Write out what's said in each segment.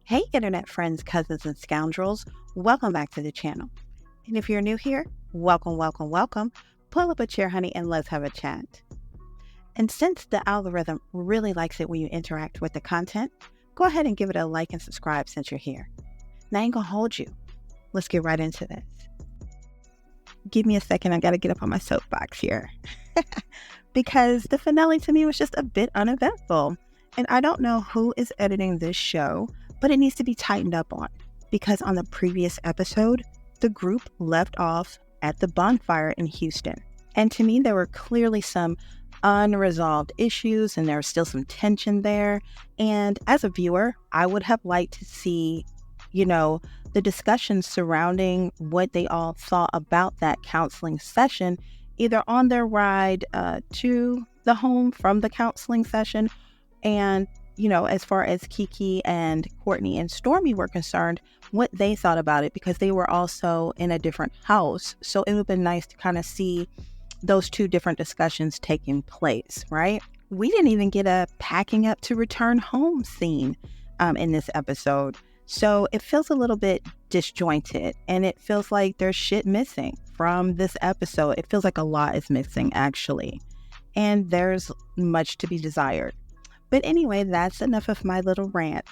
Hey, internet friends, cousins, and scoundrels. Welcome back to the channel. And if you're new here, welcome. Pull up a chair, honey, and let's have a chat. And since the algorithm really likes it when you interact with the content, go ahead and give it a like and subscribe since you're here. Now I ain't gonna hold you. Let's get right into this. Give me a second, I gotta get up on my soapbox here. Because the finale to me was just a bit uneventful. And I don't know who is editing this show, but it needs to be tightened up on. Because on the previous episode, the group left off at the bonfire in Houston. And to me, there were clearly some unresolved issues and there was still some tension there. And as a viewer, I would have liked to see, the discussions surrounding what they all thought about that counseling session, either on their ride to the home from the counseling session and, as far as Kiki and Courtney and Stormy were concerned, what they thought about it, because they were also in a different house. So it would have been nice to kind of see those two different discussions taking place, right? We didn't even get a packing up to return home scene in this episode. So it feels a little bit disjointed and it feels like there's shit missing from this episode. It feels like a lot is missing, actually. And there's much to be desired. But anyway, that's enough of my little rant.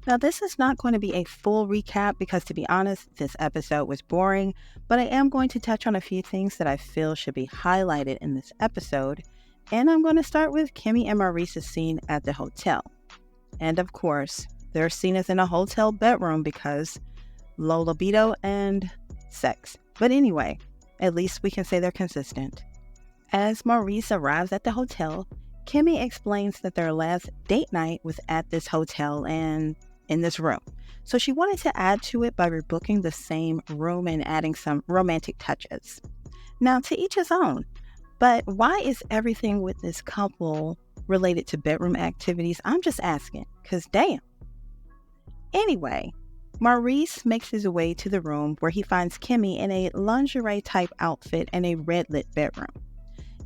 Now, this is not going to be a full recap because, to be honest, this episode was boring, but I am going to touch on a few things that I feel should be highlighted in this episode. And I'm going to start with Kimmy and Maurice's scene at the hotel. And of course, their scene is in a hotel bedroom because low libido and sex. But anyway, at least we can say they're consistent. As Maurice arrives at the hotel, Kimmy explains that their last date night was at this hotel and in this room. So she wanted to add to it by rebooking the same room and adding some romantic touches. Now, to each his own, but why is everything with this couple related to bedroom activities? I'm just asking, because damn. Anyway, Maurice makes his way to the room where he finds Kimmy in a lingerie type outfit and a red lit bedroom.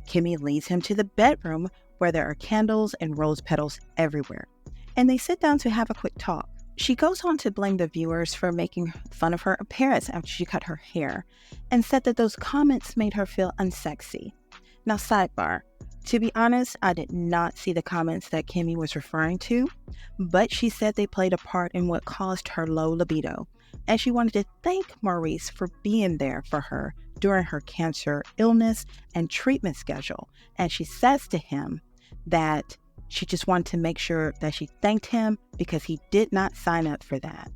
Kimmy leads him to the bedroom where there are candles and rose petals everywhere, and they sit down to have a quick talk. She goes on to blame the viewers for making fun of her appearance after she cut her hair, and said that those comments made her feel unsexy. Now, sidebar, to be honest, I did not see the comments that Kimmy was referring to, but she said they played a part in what caused her low libido, and she wanted to thank Maurice for being there for her during her cancer illness and treatment schedule. And she says to him that she just wanted to make sure that she thanked him because he did not sign up for that.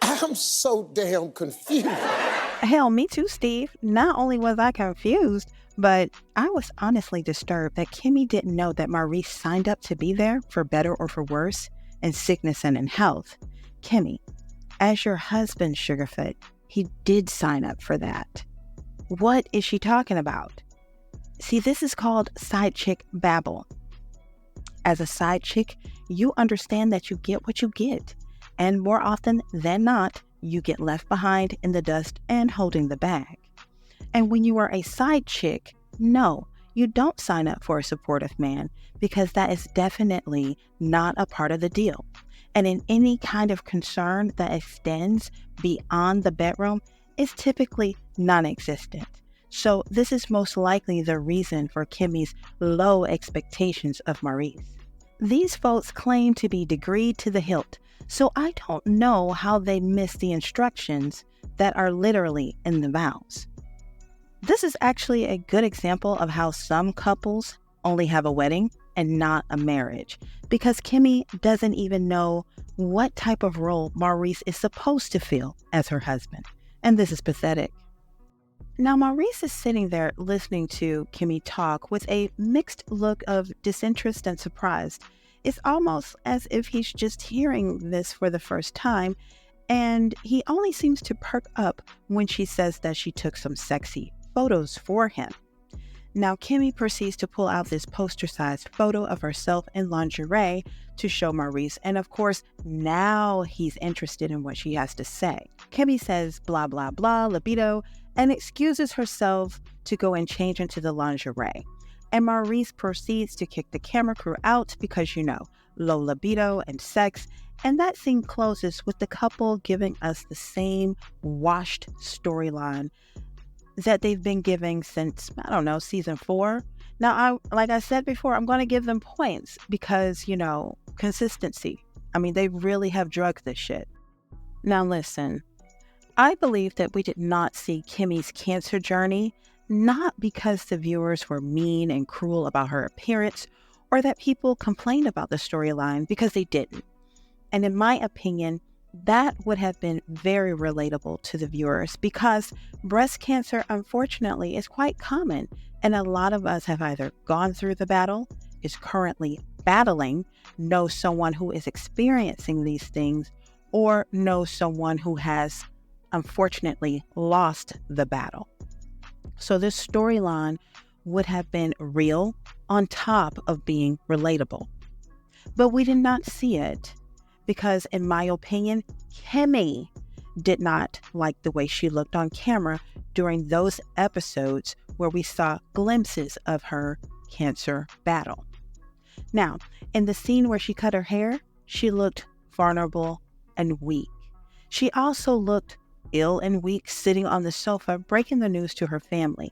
I'm so damn confused. Hell, me too, Steve. Not only was I confused, but I was honestly disturbed that Kimmy didn't know that Maurice signed up to be there for better or for worse, in sickness and in health. Kimmy, as your husband, Sugarfoot, he did sign up for that. What is she talking about? See, this is called side chick babble. As a side chick, you understand that you get what you get. And more often than not, you get left behind in the dust and holding the bag. And when you are a side chick, no, you don't sign up for a supportive man because that is definitely not a part of the deal. And in any kind of concern that extends beyond the bedroom is typically non-existent. So this is most likely the reason for Kimmy's low expectations of Maurice. These folks claim to be degreed to the hilt, so I don't know how they missed the instructions that are literally in the vows. This is actually a good example of how some couples only have a wedding and not a marriage, because Kimmy doesn't even know what type of role Maurice is supposed to fill as her husband, and this is pathetic. Now, Maurice is sitting there listening to Kimmy talk with a mixed look of disinterest and surprise. It's almost as if he's just hearing this for the first time, and he only seems to perk up when she says that she took some sexy photos for him. Now, Kimmy proceeds to pull out this poster-sized photo of herself in lingerie to show Maurice, and of course, now he's interested in what she has to say. Kimmy says blah, blah, blah, libido, and excuses herself to go and change into the lingerie. And Maurice proceeds to kick the camera crew out because, low libido and sex. And that scene closes with the couple giving us the same washed storyline that they've been giving since, season 4. Now, like I said before, I'm going to give them points because, consistency. They really have drugged this shit. Now, listen, I believe that we did not see Kimmie's cancer journey, not because the viewers were mean and cruel about her appearance, or that people complained about the storyline, because they didn't. And in my opinion, that would have been very relatable to the viewers, because breast cancer, unfortunately, is quite common, and a lot of us have either gone through the battle, is currently battling, know someone who is experiencing these things, or know someone who has unfortunately lost the battle. So this storyline would have been real on top of being relatable. But we did not see it because, in my opinion, Kimmie did not like the way she looked on camera during those episodes where we saw glimpses of her cancer battle. Now, in the scene where she cut her hair, she looked vulnerable and weak. She also looked ill and weak, sitting on the sofa, breaking the news to her family.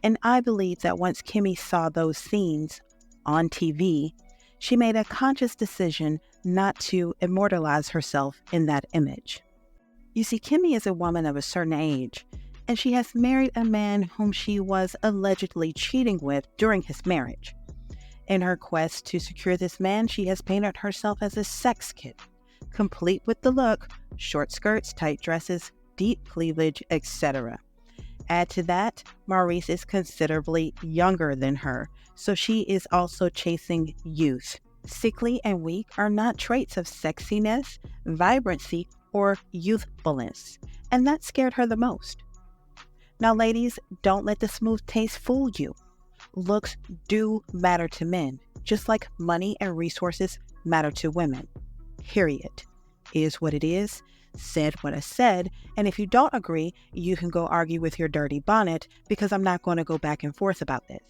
And I believe that once Kimmie saw those scenes on TV, she made a conscious decision not to immortalize herself in that image. You see, Kimmie is a woman of a certain age, and she has married a man whom she was allegedly cheating with during his marriage. In her quest to secure this man, she has painted herself as a sex kit, complete with the look, short skirts, tight dresses, deep cleavage, etc. Add to that, Maurice is considerably younger than her, so she is also chasing youth. Sickly and weak are not traits of sexiness, vibrancy, or youthfulness, and that scared her the most. Now, ladies, don't let the smooth taste fool you. Looks do matter to men, just like money and resources matter to women. Period. Is what it is, said what I said, and if you don't agree, you can go argue with your dirty bonnet, because I'm not going to go back and forth about this.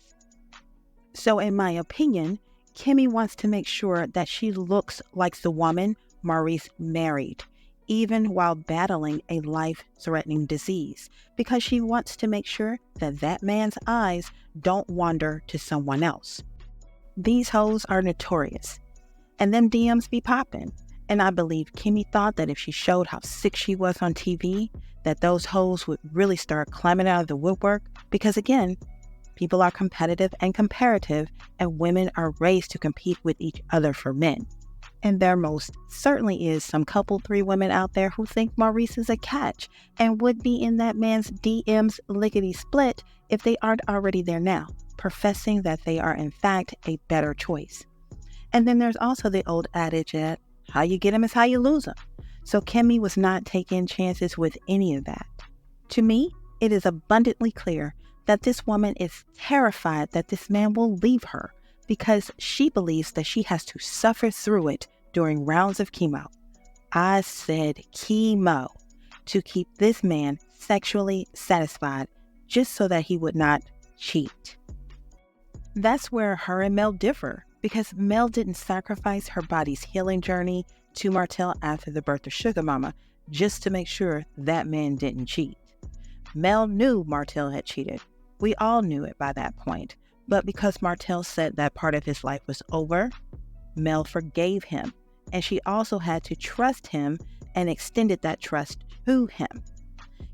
So in my opinion, Kimmie wants to make sure that she looks like the woman Maurice married, even while battling a life-threatening disease, because she wants to make sure that that man's eyes don't wander to someone else. These hoes are notorious, and them DMs be popping. And I believe Kimmie thought that if she showed how sick she was on TV, that those hoes would really start climbing out of the woodwork, because again, people are competitive and comparative, and women are raised to compete with each other for men. And there most certainly is some couple 3 women out there who think Maurice is a catch and would be in that man's DMs lickety-split if they aren't already there now, professing that they are in fact a better choice. And then there's also the old adage that how you get him is how you lose him. So Kimmie was not taking chances with any of that. To me, it is abundantly clear that this woman is terrified that this man will leave her, because she believes that she has to suffer through it during rounds of chemo. I said chemo, to keep this man sexually satisfied, just so that he would not cheat. That's where her and Mel differ, because Mel didn't sacrifice her body's healing journey to Martell after the birth of Sugar Mama just to make sure that man didn't cheat. Mel knew Martell had cheated. We all knew it by that point. But because Martell said that part of his life was over, Mel forgave him, and she also had to trust him and extended that trust to him.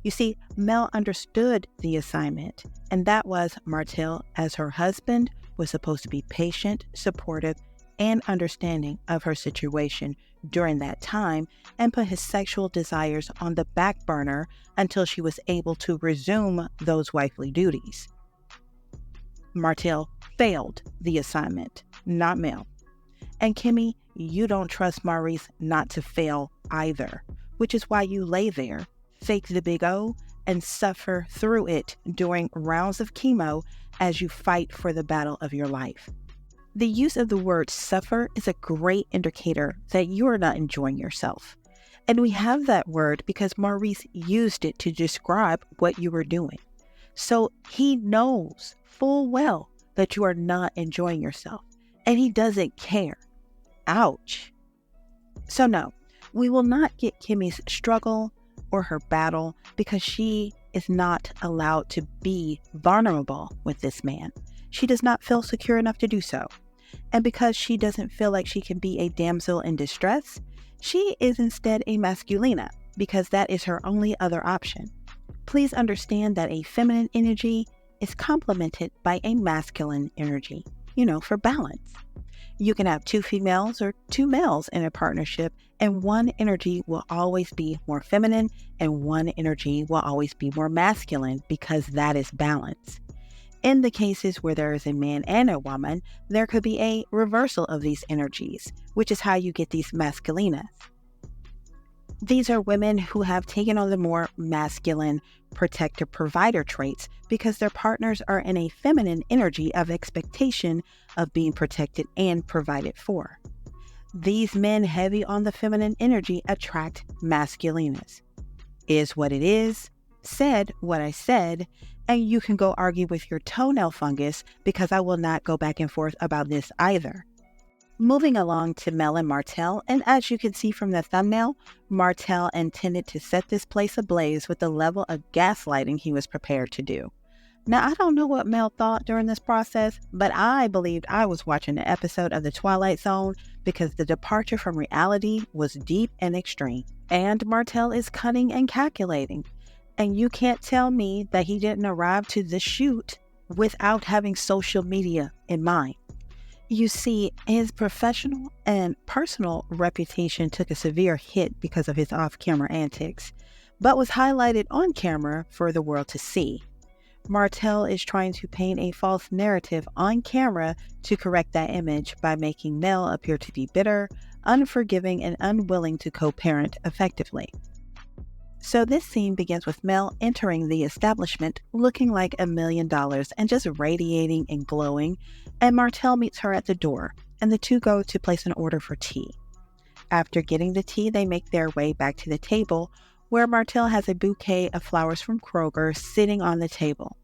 You see, Mel understood the assignment, and that was Martell, as her husband, was supposed to be patient, supportive, and understanding of her situation during that time, and put his sexual desires on the back burner until she was able to resume those wifely duties. Martell failed the assignment, not Mel. And Kimmie, you don't trust Maurice not to fail either, which is why you lay there, fake the big O, and suffer through it during rounds of chemo as you fight for the battle of your life. The use of the word suffer is a great indicator that you are not enjoying yourself. And we have that word because Maurice used it to describe what you were doing. So he knows full well that you are not enjoying yourself, and he doesn't care. Ouch. So no, we will not get Kimmie's struggle or her battle because she is not allowed to be vulnerable with this man. She does not feel secure enough to do so. And because she doesn't feel like she can be a damsel in distress, she is instead a masculina because that is her only other option. Please understand that a feminine energy is complemented by a masculine energy, for balance. You can have 2 females or 2 males in a partnership, and one energy will always be more feminine and one energy will always be more masculine because that is balance. In the cases where there is a man and a woman, there could be a reversal of these energies, which is how you get these masculinas. These are women who have taken on the more masculine protector-provider traits because their partners are in a feminine energy of expectation of being protected and provided for. These men heavy on the feminine energy attract masculinas. Is what it is, said what I said, and you can go argue with your toenail fungus because I will not go back and forth about this either. Moving along to Mel and Martell, and as you can see from the thumbnail, Martell intended to set this place ablaze with the level of gaslighting he was prepared to do. Now, I don't know what Mel thought during this process, but I believed I was watching an episode of The Twilight Zone because the departure from reality was deep and extreme. And Martell is cunning and calculating. And you can't tell me that he didn't arrive to the shoot without having social media in mind. You see, his professional and personal reputation took a severe hit because of his off-camera antics, but was highlighted on camera for the world to see. Martell is trying to paint a false narrative on camera to correct that image by making Mel appear to be bitter, unforgiving, and unwilling to co-parent effectively. So this scene begins with Mel entering the establishment looking like $1 million and just radiating and glowing, and Martell meets her at the door, and the two go to place an order for tea. After getting the tea, they make their way back to the table, where Martell has a bouquet of flowers from Kroger sitting on the table.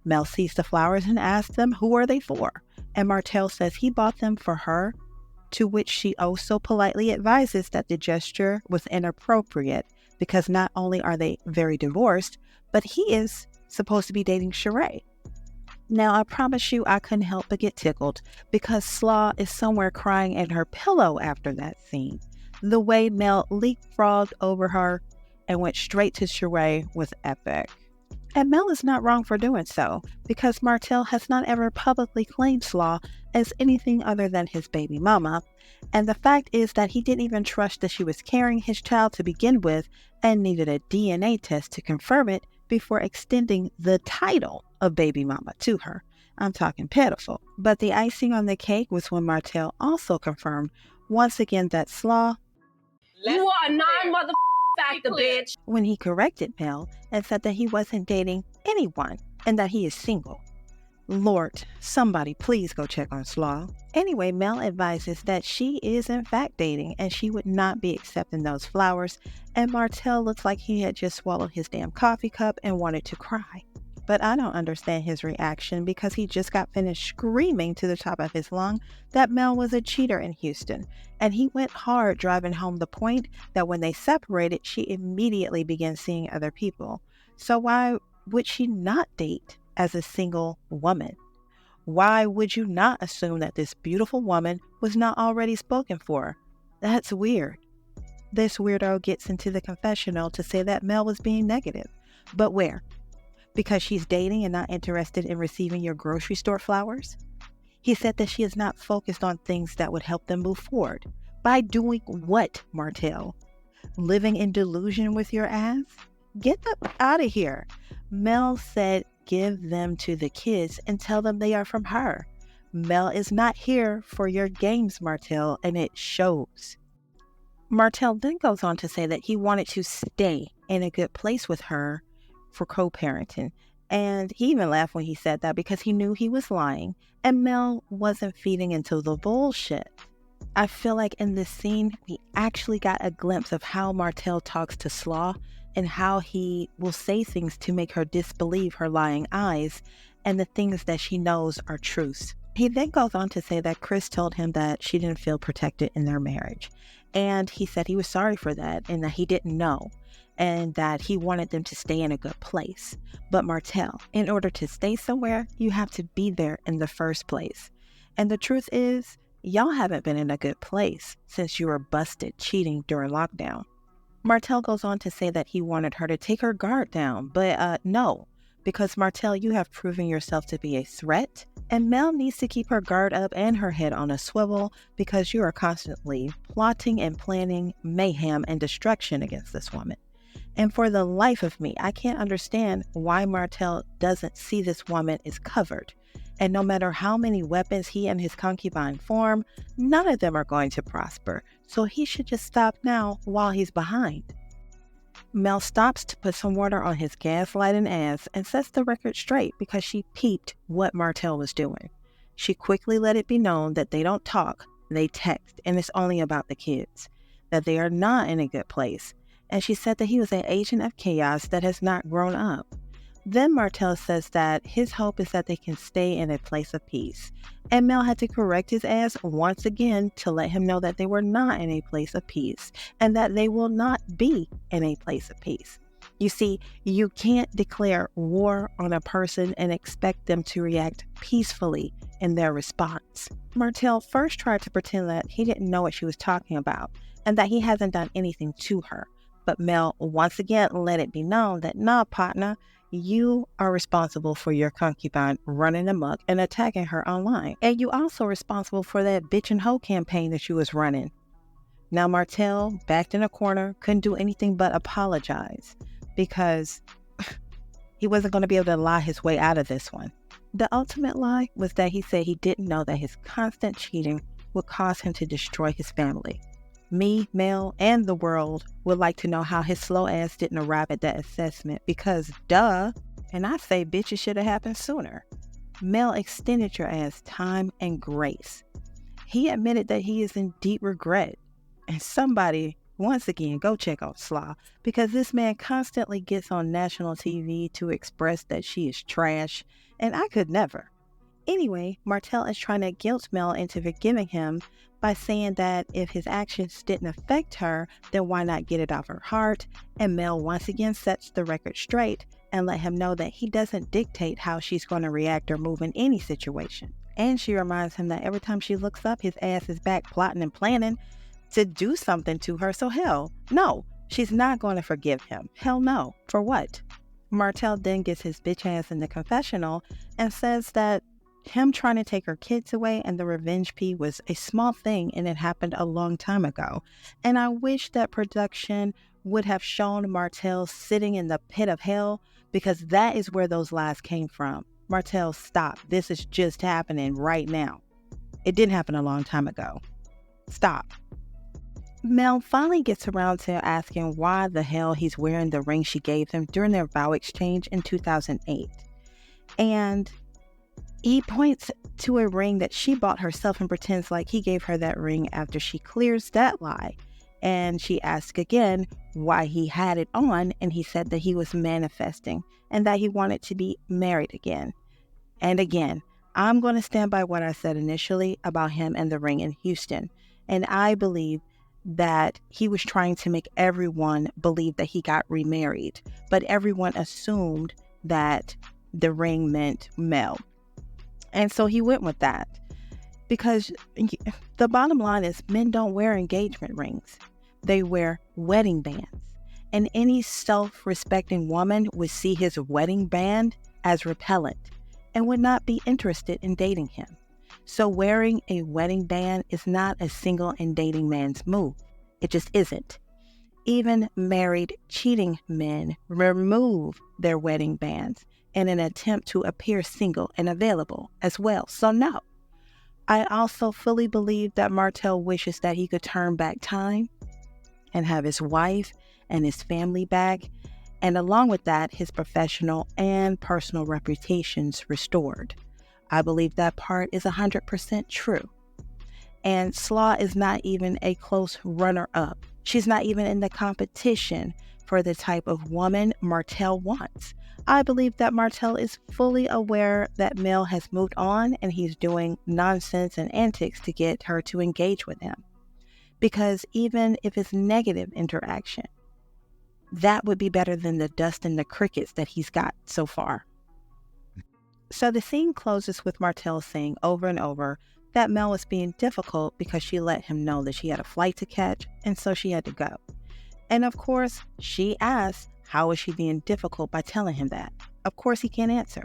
Mel sees the flowers and asks them who are they for, and Martell says he bought them for her, to which she also politely advises that the gesture was inappropriate because not only are they very divorced, but he is supposed to be dating Sheree. Now, I promise you I couldn't help but get tickled because Slaw is somewhere crying in her pillow after that scene. The way Mel leapfrogged over her and went straight to Sheree was epic. And Mel is not wrong for doing so because Martell has not ever publicly claimed Slaw as anything other than his baby mama. And the fact is that he didn't even trust that she was carrying his child to begin with and needed a DNA test to confirm it before extending the title of baby mama to her. I'm talking pitiful. But the icing on the cake was when Martell also confirmed once again that Slaw, you are non-motherfucking factor, bitch. When he corrected Mel and said that he wasn't dating anyone and that he is single. Lord, somebody please go check on Slaw. Anyway, Mel advises that she is in fact dating and she would not be accepting those flowers, and Martell looks like he had just swallowed his damn coffee cup and wanted to cry. But I don't understand his reaction because he just got finished screaming to the top of his lung that Mel was a cheater in Houston, and he went hard driving home the point that when they separated, she immediately began seeing other people. So why would she not date as a single woman? Why would you not assume that this beautiful woman was not already spoken for? That's weird. This weirdo gets into the confessional to say that Mel was being negative. But where? Because she's dating and not interested in receiving your grocery store flowers? He said that she is not focused on things that would help them move forward. By doing what, Martell? Living in delusion with your ass? Get them out of here. Mel said give them to the kids and tell them they are from her. Mel is not here for your games, Martell, and it shows. Martell then goes on to say that he wanted to stay in a good place with her for co-parenting, and he even laughed when he said that because he knew he was lying and Mel wasn't feeding into the bullshit. I feel like in this scene we actually got a glimpse of how Martell talks to Slaw and how he will say things to make her disbelieve her lying eyes, and the things that she knows are truths. He then goes on to say that Chris told him that she didn't feel protected in their marriage. And he said he was sorry for that and that he didn't know and that he wanted them to stay in a good place. But Martell, in order to stay somewhere, you have to be there in the first place. And the truth is, y'all haven't been in a good place since you were busted cheating during lockdown. Martell goes on to say that he wanted her to take her guard down, but no, because Martell, you have proven yourself to be a threat, and Mel needs to keep her guard up and her head on a swivel because you are constantly plotting and planning mayhem and destruction against this woman. And for the life of me, I can't understand why Martell doesn't see this woman is covered. And no matter how many weapons he and his concubine form, none of them are going to prosper. So he should just stop now while he's behind. Mel stops to put some water on his gaslighting ass and sets the record straight because she peeped what Martell was doing. She quickly let it be known that they don't talk, they text, and it's only about the kids, that they are not in a good place. And she said that he was an agent of chaos that has not grown up. Then Martell says that his hope is that they can stay in a place of peace. And Mel had to correct his ass once again to let him know that they were not in a place of peace and that they will not be in a place of peace. You see, you can't declare war on a person and expect them to react peacefully in their response. Martell first tried to pretend that he didn't know what she was talking about and that he hasn't done anything to her. But Mel once again let it be known that, nah, partner, you are responsible for your concubine running amok and attacking her online. And you also responsible for that bitch and hoe campaign that you was running. Now Martell, backed in a corner, couldn't do anything but apologize because he wasn't going to be able to lie his way out of this one. The ultimate lie was that he said he didn't know that his constant cheating would cause him to destroy his family. Me, Mel, and the world would like to know how his slow ass didn't arrive at that assessment because duh, and I say bitches should have happened sooner. Mel extended your ass time and grace. He admitted that he is in deep regret. And somebody, once again, go check out Slaw because this man constantly gets on national TV to express that she is trash, and I could never. Anyway, Martell is trying to guilt Mel into forgiving him by saying that if his actions didn't affect her, then why not get it off her heart? And Mel once again sets the record straight and let him know that he doesn't dictate how she's going to react or move in any situation. And she reminds him that every time she looks up, his ass is back plotting and planning to do something to her. So hell, no, she's not going to forgive him. Hell no. For what? Martell then gets his bitch ass in the confessional and says that him trying to take her kids away and the revenge pee was a small thing and it happened a long time ago. And I wish that production would have shown Martell sitting in the pit of hell because that is where those lies came from. Martell, stop. This is just happening right now. It didn't happen a long time ago. Stop. Mel finally gets around to asking why the hell he's wearing the ring she gave him during their vow exchange in 2008. And he points to a ring that she bought herself and pretends like he gave her that ring after she clears that lie. And she asks again why he had it on, and he said that he was manifesting and that he wanted to be married again. And again, I'm going to stand by what I said initially about him and the ring in Houston. And I believe that he was trying to make everyone believe that he got remarried, but everyone assumed that the ring meant Mel. And so he went with that because the bottom line is men don't wear engagement rings. They wear wedding bands. And any self-respecting woman would see his wedding band as repellent and would not be interested in dating him. So wearing a wedding band is not a single and dating man's move. It just isn't. Even married cheating men remove their wedding bands in an attempt to appear single and available as well. So no. I also fully believe that Martell wishes that he could turn back time and have his wife and his family back, and along with that, his professional and personal reputations restored. I believe that part is 100% true. And Slaw is not even a close runner-up. She's not even in the competition for the type of woman Martell wants. I believe that Martell is fully aware that Mel has moved on and he's doing nonsense and antics to get her to engage with him. Because even if it's negative interaction, that would be better than the dust and the crickets that he's got so far. So the scene closes with Martell saying over and over that Mel was being difficult because she let him know that she had a flight to catch and so she had to go. And of course, she asks how is she being difficult by telling him that. Of course, he can't answer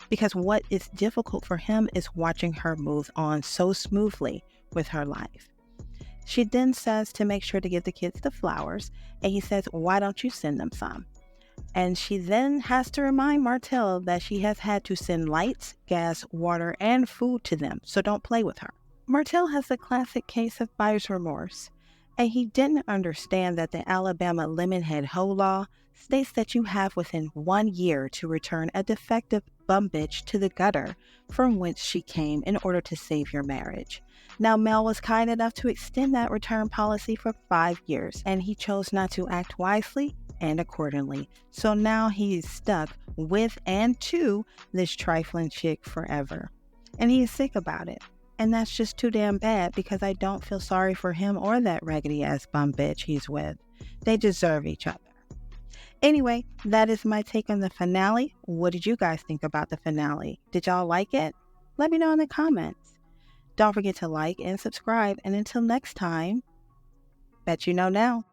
because what is difficult for him is watching her move on so smoothly with her life. She then says to make sure to give the kids the flowers, and he says, why don't you send them some? And she then has to remind Martell that she has had to send lights, gas, water, and food to them, so don't play with her. Martell has a classic case of buyer's remorse, and he didn't understand that the Alabama Lemonhead Hoe law states that you have within 1 year to return a defective bum bitch to the gutter from whence she came in order to save your marriage. Now, Mel was kind enough to extend that return policy for 5 years, and he chose not to act wisely and accordingly. So now he's stuck with and to this trifling chick forever. And he is sick about it. And that's just too damn bad because I don't feel sorry for him or that raggedy ass bum bitch he's with. They deserve each other. Anyway, that is my take on the finale. What did you guys think about the finale? Did y'all like it? Let me know in the comments. Don't forget to like and subscribe. And until next time, bet you know now.